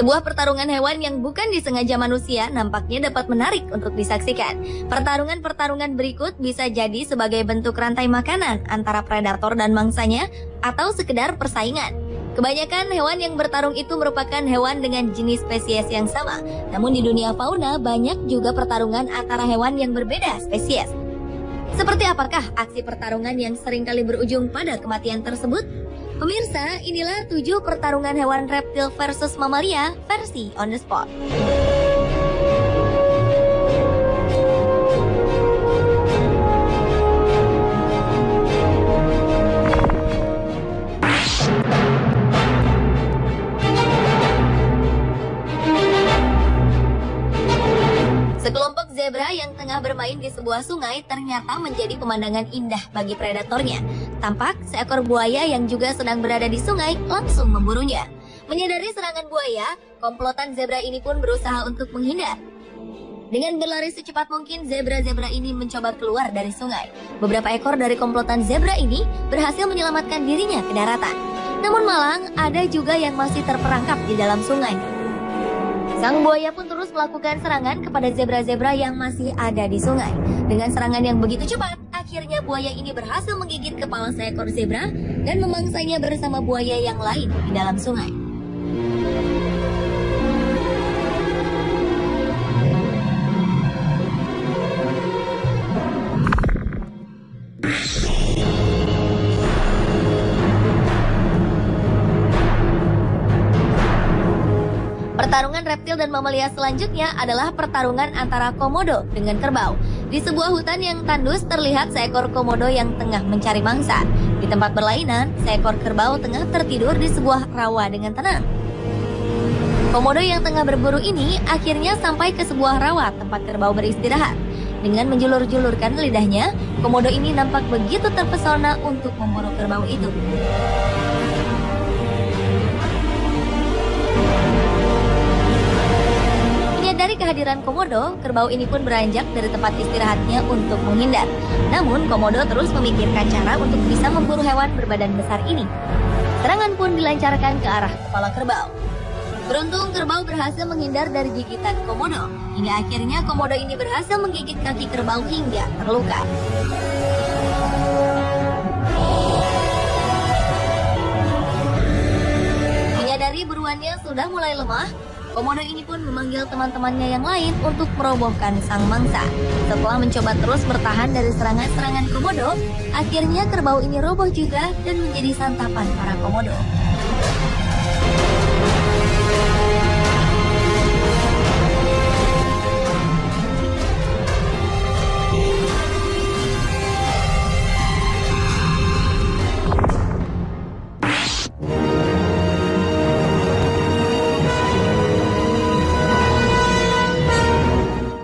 Sebuah pertarungan hewan yang bukan disengaja manusia nampaknya dapat menarik untuk disaksikan. Pertarungan-pertarungan berikut bisa jadi sebagai bentuk rantai makanan antara predator dan mangsanya atau sekedar persaingan. Kebanyakan hewan yang bertarung itu merupakan hewan dengan jenis spesies yang sama. Namun di dunia fauna banyak juga pertarungan antara hewan yang berbeda spesies. Seperti apakah aksi pertarungan yang seringkali berujung pada kematian tersebut? Pemirsa, inilah 7 pertarungan hewan reptil versus mamalia versi On The Spot. Sekelompok zebra yang tengah bermain di sebuah sungai ternyata menjadi pemandangan indah bagi predatornya. Tampak seekor buaya yang juga sedang berada di sungai langsung memburunya. Menyadari serangan buaya, komplotan zebra ini pun berusaha untuk menghindar. Dengan berlari secepat mungkin, zebra-zebra ini mencoba keluar dari sungai. Beberapa ekor dari komplotan zebra ini berhasil menyelamatkan dirinya ke daratan. Namun malang, ada juga yang masih terperangkap di dalam sungai. Sang buaya pun terus melakukan serangan kepada zebra-zebra yang masih ada di sungai. Dengan serangan yang begitu cepat, akhirnya buaya ini berhasil menggigit kepala seekor zebra dan memangsanya bersama buaya yang lain di dalam sungai. Pertarungan reptil dan mamalia selanjutnya adalah pertarungan antara komodo dengan kerbau. Di sebuah hutan yang tandus terlihat seekor komodo yang tengah mencari mangsa. Di tempat berlainan, seekor kerbau tengah tertidur di sebuah rawa dengan tenang. Komodo yang tengah berburu ini akhirnya sampai ke sebuah rawa tempat kerbau beristirahat. Dengan menjulur-julurkan lidahnya, komodo ini nampak begitu terpesona untuk memburu kerbau itu. Dari kehadiran komodo, kerbau ini pun beranjak dari tempat istirahatnya untuk menghindar. Namun, komodo terus memikirkan cara untuk bisa memburu hewan berbadan besar ini. Serangan pun dilancarkan ke arah kepala kerbau. Beruntung, kerbau berhasil menghindar dari gigitan komodo. Hingga akhirnya komodo ini berhasil menggigit kaki kerbau hingga terluka. Menyadari buruannya sudah mulai lemah, komodo ini pun memanggil teman-temannya yang lain untuk merobohkan sang mangsa. Setelah mencoba terus bertahan dari serangan-serangan komodo, akhirnya kerbau ini roboh juga dan menjadi santapan para komodo.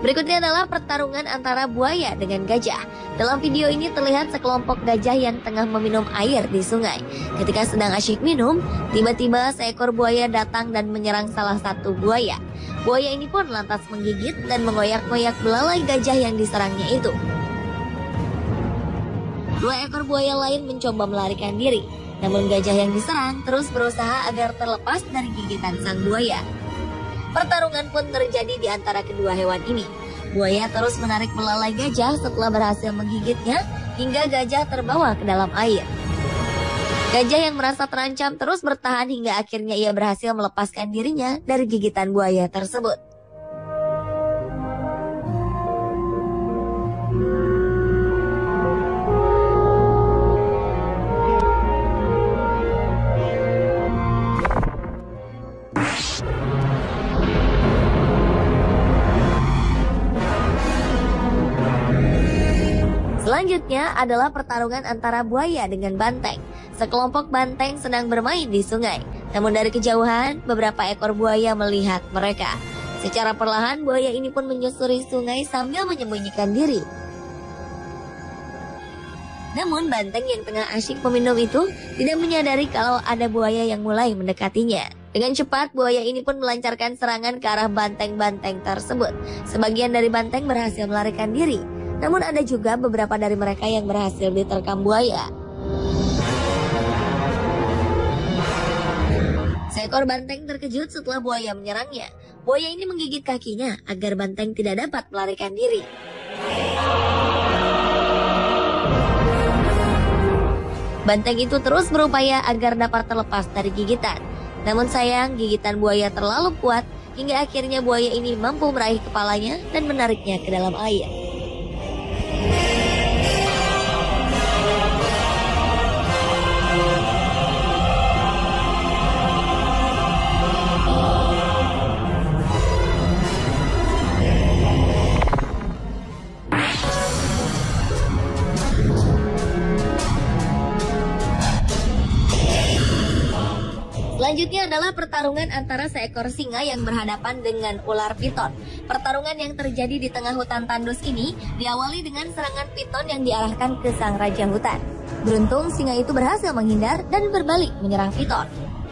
Berikutnya adalah pertarungan antara buaya dengan gajah. Dalam video ini terlihat sekelompok gajah yang tengah meminum air di sungai. Ketika sedang asyik minum, tiba-tiba seekor buaya datang dan menyerang salah satu buaya. Buaya ini pun lantas menggigit dan mengoyak-ngoyak belalai gajah yang diserangnya itu. 2 ekor buaya lain mencoba melarikan diri. Namun gajah yang diserang terus berusaha agar terlepas dari gigitan sang buaya. Pertarungan pun terjadi di antara kedua hewan ini. Buaya terus menarik belalai gajah setelah berhasil menggigitnya hingga gajah terbawa ke dalam air. Gajah yang merasa terancam terus bertahan hingga akhirnya ia berhasil melepaskan dirinya dari gigitan buaya tersebut. Selanjutnya adalah pertarungan antara buaya dengan banteng. Sekelompok banteng sedang bermain di sungai. Namun dari kejauhan, beberapa ekor buaya melihat mereka. Secara perlahan, buaya ini pun menyusuri sungai sambil menyembunyikan diri. Namun banteng yang tengah asyik meminum itu tidak menyadari kalau ada buaya yang mulai mendekatinya. Dengan cepat, buaya ini pun melancarkan serangan ke arah banteng-banteng tersebut. Sebagian dari banteng berhasil melarikan diri. Namun ada juga beberapa dari mereka yang berhasil diterkam buaya. Seekor banteng terkejut setelah buaya menyerangnya. Buaya ini menggigit kakinya agar banteng tidak dapat melarikan diri. Banteng itu terus berupaya agar dapat terlepas dari gigitan. Namun sayang, gigitan buaya terlalu kuat hingga akhirnya buaya ini mampu meraih kepalanya dan menariknya ke dalam air. Selanjutnya adalah pertarungan antara seekor singa yang berhadapan dengan ular piton. Pertarungan yang terjadi di tengah hutan tandus ini diawali dengan serangan piton yang diarahkan ke sang raja hutan. Beruntung singa itu berhasil menghindar dan berbalik menyerang piton.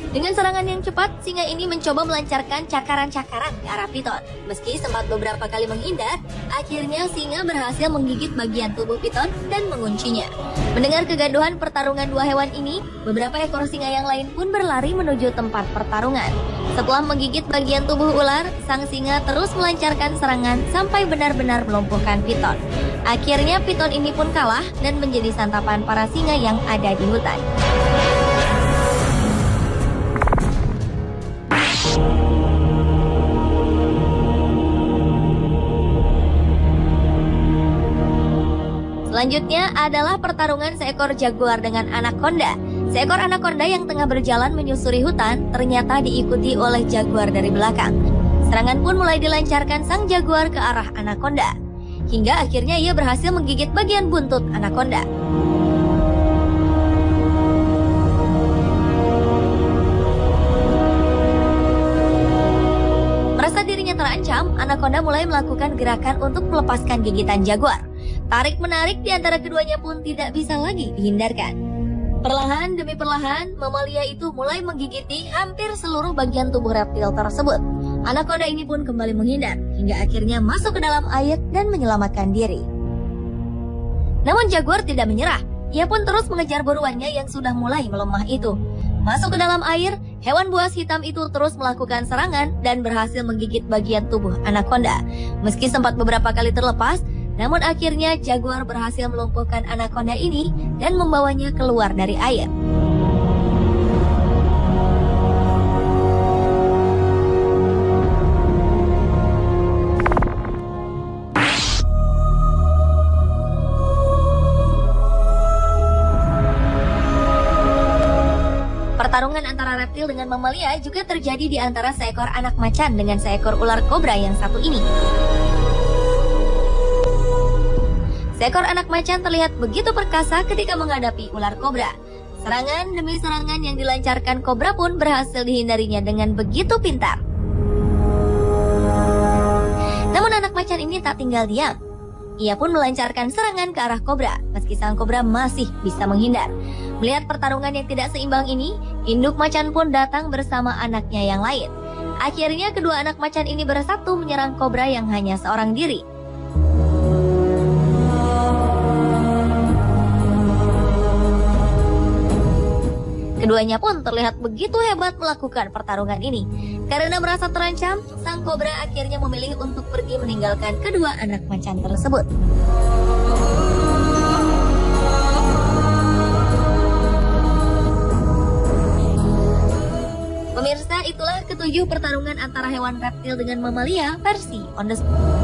Dengan serangan yang cepat, singa ini mencoba melancarkan cakaran-cakaran ke arah piton. Meski sempat beberapa kali menghindar, akhirnya singa berhasil menggigit bagian tubuh piton dan menguncinya. Mendengar kegaduhan pertarungan dua hewan ini, beberapa ekor singa yang lain pun berlari menuju tempat pertarungan. Setelah menggigit bagian tubuh ular, sang singa terus melancarkan serangan sampai benar-benar melumpuhkan piton. Akhirnya piton ini pun kalah dan menjadi santapan para singa yang ada di hutan. Selanjutnya adalah pertarungan seekor jaguar dengan anaconda. Seekor anaconda yang tengah berjalan menyusuri hutan ternyata diikuti oleh jaguar dari belakang. Serangan pun mulai dilancarkan sang jaguar ke arah anaconda. Hingga akhirnya ia berhasil menggigit bagian buntut anaconda. Merasa dirinya terancam, anaconda mulai melakukan gerakan untuk melepaskan gigitan jaguar. Tarik-menarik di antara keduanya pun tidak bisa lagi dihindarkan. Perlahan demi perlahan, mamalia itu mulai menggigiti hampir seluruh bagian tubuh reptil tersebut. Anaconda ini pun kembali menghindar, hingga akhirnya masuk ke dalam air dan menyelamatkan diri. Namun jaguar tidak menyerah, ia pun terus mengejar buruannya yang sudah mulai melemah itu. Masuk ke dalam air, hewan buas hitam itu terus melakukan serangan dan berhasil menggigit bagian tubuh anaconda. Meski sempat beberapa kali terlepas, namun akhirnya jaguar berhasil melumpuhkan anaconda ini dan membawanya keluar dari air. Pertarungan antara reptil dengan mamalia juga terjadi di antara seekor anak macan dengan seekor ular kobra yang satu ini. Seekor anak macan terlihat begitu perkasa ketika menghadapi ular kobra. Serangan demi serangan yang dilancarkan kobra pun berhasil dihindarinya dengan begitu pintar. Namun anak macan ini tak tinggal diam. Ia pun melancarkan serangan ke arah kobra, meski sang kobra masih bisa menghindar. Melihat pertarungan yang tidak seimbang ini, induk macan pun datang bersama anaknya yang lain. Akhirnya kedua anak macan ini bersatu menyerang kobra yang hanya seorang diri. Keduanya pun terlihat begitu hebat melakukan pertarungan ini. Karena merasa terancam, sang kobra akhirnya memilih untuk pergi meninggalkan kedua anak macan tersebut. Pemirsa, itulah ketujuh pertarungan antara hewan reptil dengan mamalia versi On The Spot.